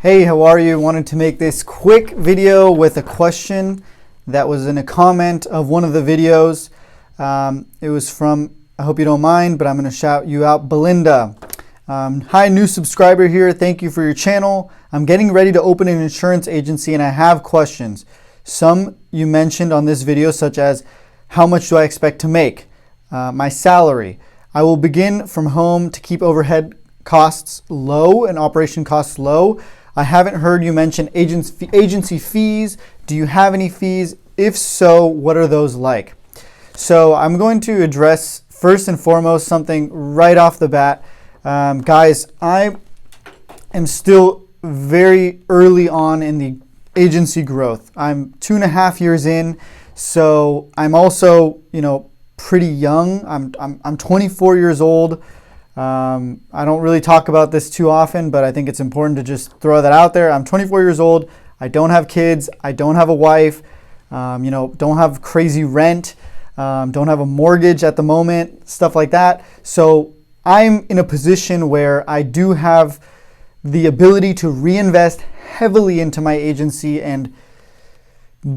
Hey, how are you? Wanted to make this quick video with a question that was in a comment of one of the videos. It was from, I hope you don't mind, but I'm going to shout you out, Belinda. Hi, new subscriber here. Thank you for your channel. I'm getting ready to open an insurance agency and I have questions. Some you mentioned on this video, such as how much do I expect to make? My salary. I will begin from home to keep overhead costs low and operation costs low. I haven't heard you mention agency fees. Do you have any fees? If so, what are those like? So I'm going to address first and foremost something right off the bat. Guys, I am still very early on in the agency growth. I'm 2.5 years in, so I'm also, pretty young. I'm 24 years old. I don't really talk about this too often, but I think it's important to just throw that out there. I'm 24 years old. I don't have kids. I don't have a wife. Don't have crazy rent. Don't have a mortgage at the moment, stuff like that. So I'm in a position where I do have the ability to reinvest heavily into my agency and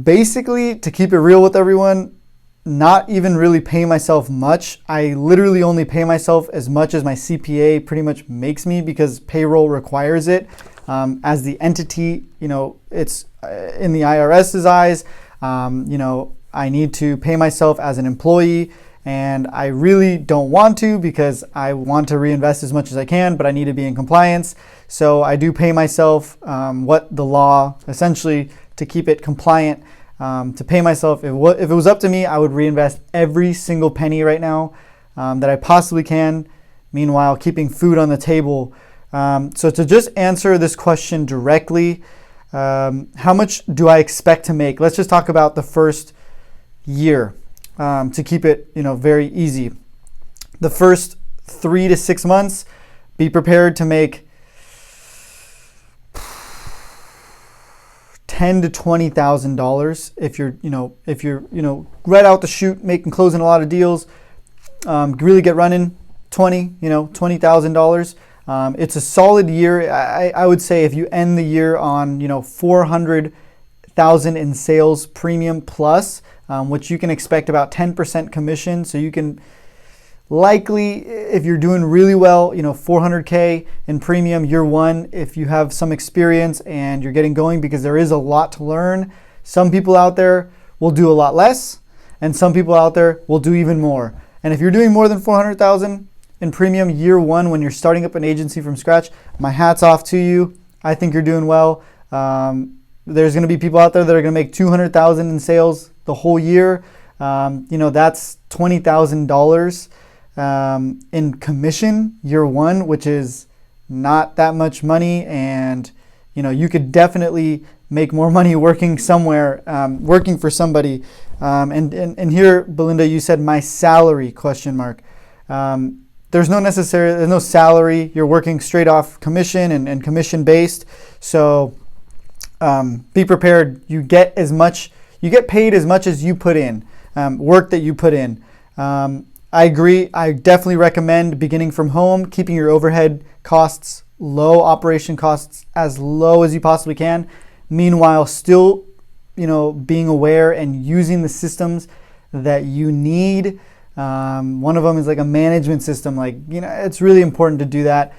basically, to keep it real with everyone, not even really pay myself much. I literally only pay myself as much as my CPA pretty much makes me because payroll requires it. As the entity, it's in the IRS's eyes, I need to pay myself as an employee, and I really don't want to because I want to reinvest as much as I can, but I need to be in compliance. So I do pay myself what the law, essentially to keep it compliant, to pay myself. If it was up to me, I would reinvest every single penny right now that I possibly can, meanwhile keeping food on the table. So to just answer this question directly, how much do I expect to make? Let's just talk about the first year to keep it very easy. The first 3 to 6 months, be prepared to make $10,000 to $20,000 if you're right out the chute, closing a lot of deals. Really get running, $20,000. It's a solid year. I would say if you end the year on $400,000 in sales premium plus, which you can expect about 10% commission. So you can likely, if you're doing really well, $400K in premium year one, if you have some experience and you're getting going, because there is a lot to learn. Some people out there will do a lot less, and some people out there will do even more. And if you're doing more than $400,000 in premium year one when you're starting up an agency from scratch, my hat's off to you. I think you're doing well. There's going to be people out there that are going to make $200,000 in sales the whole year. That's $20,000 in commission year one, which is not that much money. And, you could definitely make more money working somewhere, working for somebody. And here, Belinda, you said my salary, ? There's no salary. You're working straight off commission and commission based. So be prepared. You get paid as much as you put in, work that you put in. I agree. I definitely recommend beginning from home, keeping your overhead costs low, operation costs as low as you possibly can. Meanwhile, still, being aware and using the systems that you need. One of them is like a management system. It's really important to do that.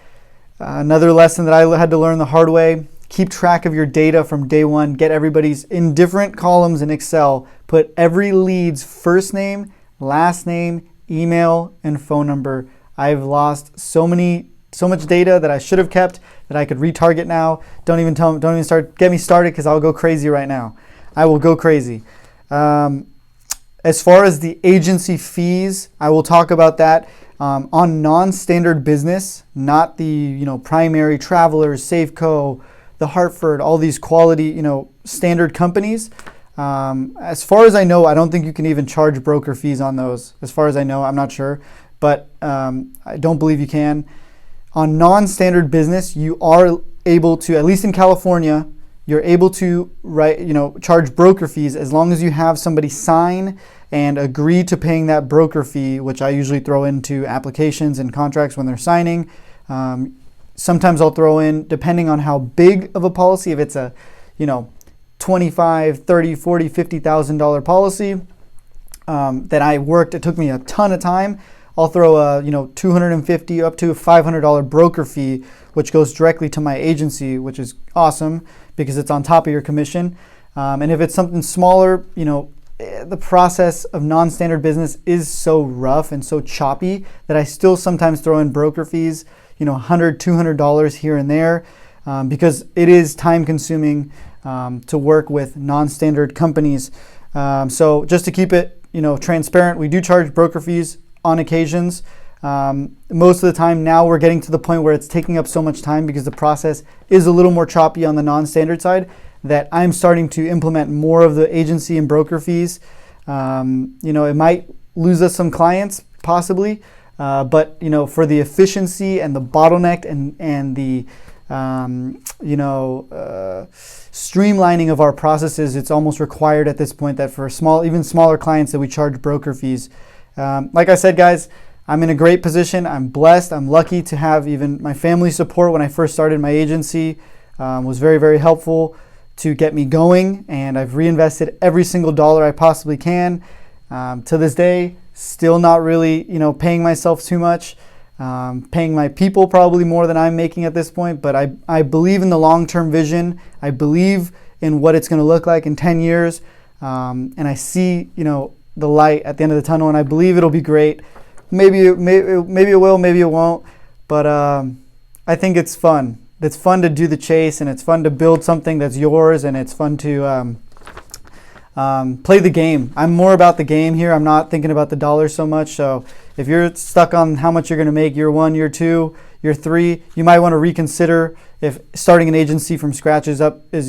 Another lesson that I had to learn the hard way: keep track of your data from day one. Get everybody's in different columns in Excel. Put every lead's first name, last name, email, and phone number. I've lost so much data that I should have kept that I could retarget now. Don't even get me started because I'll go crazy right now. I will go crazy. As far as the agency fees, I will talk about that on non-standard business, not the primary, Travelers, Safeco, the Hartford, all these quality standard companies. As far as I know, I don't think you can even charge broker fees on those. As far as I know, I'm not sure, but I don't believe you can. On non-standard business, you are able to, at least in California, you're able to charge broker fees as long as you have somebody sign and agree to paying that broker fee, which I usually throw into applications and contracts when they're signing. sometimes I'll throw in, depending on how big of a policy, if it's a, you know, 25, 30, 40, $50,000 policy that I worked, it took me a ton of time, I'll throw a, you know, $250 up to a $500 broker fee, which goes directly to my agency, which is awesome because it's on top of your commission. And if it's something smaller, you know, the process of non-standard business is so rough and so choppy that I still sometimes throw in broker fees, you know, $100, $200 here and there, because it is time consuming to work with non-standard companies. So just to keep it, you know, transparent, we do charge broker fees on occasions. Most of the time now we're getting to the point where it's taking up so much time because the process is a little more choppy on the non-standard side that I'm starting to implement more of the agency and broker fees. You know, it might lose us some clients possibly, but you know, for the efficiency and the bottleneck and the you know, streamlining of our processes, it's almost required at this point that for even smaller clients that we charge broker fees. Like I said, guys, I'm in a great position. I'm blessed. I'm lucky to have even my family support when I first started my agency. Was very, very helpful to get me going, and I've reinvested every single dollar I possibly can. To this day, still not really, you know, paying myself too much, paying my people probably more than I'm making at this point, but I believe in the long-term vision. I believe in what it's going to look like in 10 years, and I see, you know, the light at the end of the tunnel, and I believe it'll be great. Maybe it will, maybe it won't, but I think it's fun. It's fun to do the chase, and it's fun to build something that's yours, and it's fun to play the game. I'm more about the game here. I'm not thinking about the dollars so much. So if you're stuck on how much you're going to make year 1, year 2, year 3, you might want to reconsider if starting an agency from scratch is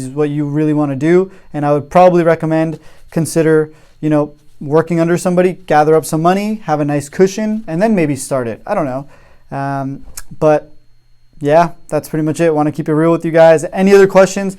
what you really want to do. And I would probably recommend consider, you know, working under somebody, gather up some money, have a nice cushion, and then maybe start it. I don't know. But yeah, that's pretty much it. I want to keep it real with you guys. Any other questions,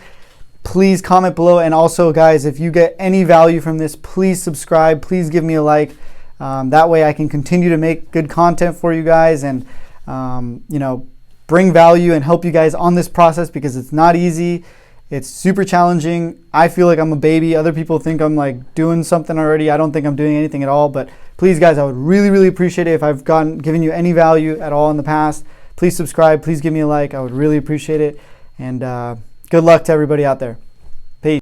please comment below. And also, guys, if you get any value from this, please subscribe. Please give me a like. That way I can continue to make good content for you guys and, you know, bring value and help you guys on this process because it's not easy. It's super challenging. I feel like I'm a baby. Other people think I'm like doing something already. I don't think I'm doing anything at all. But please, guys, I would really, really appreciate it if I've given you any value at all in the past. Please subscribe. Please give me a like. I would really appreciate it. And good luck to everybody out there.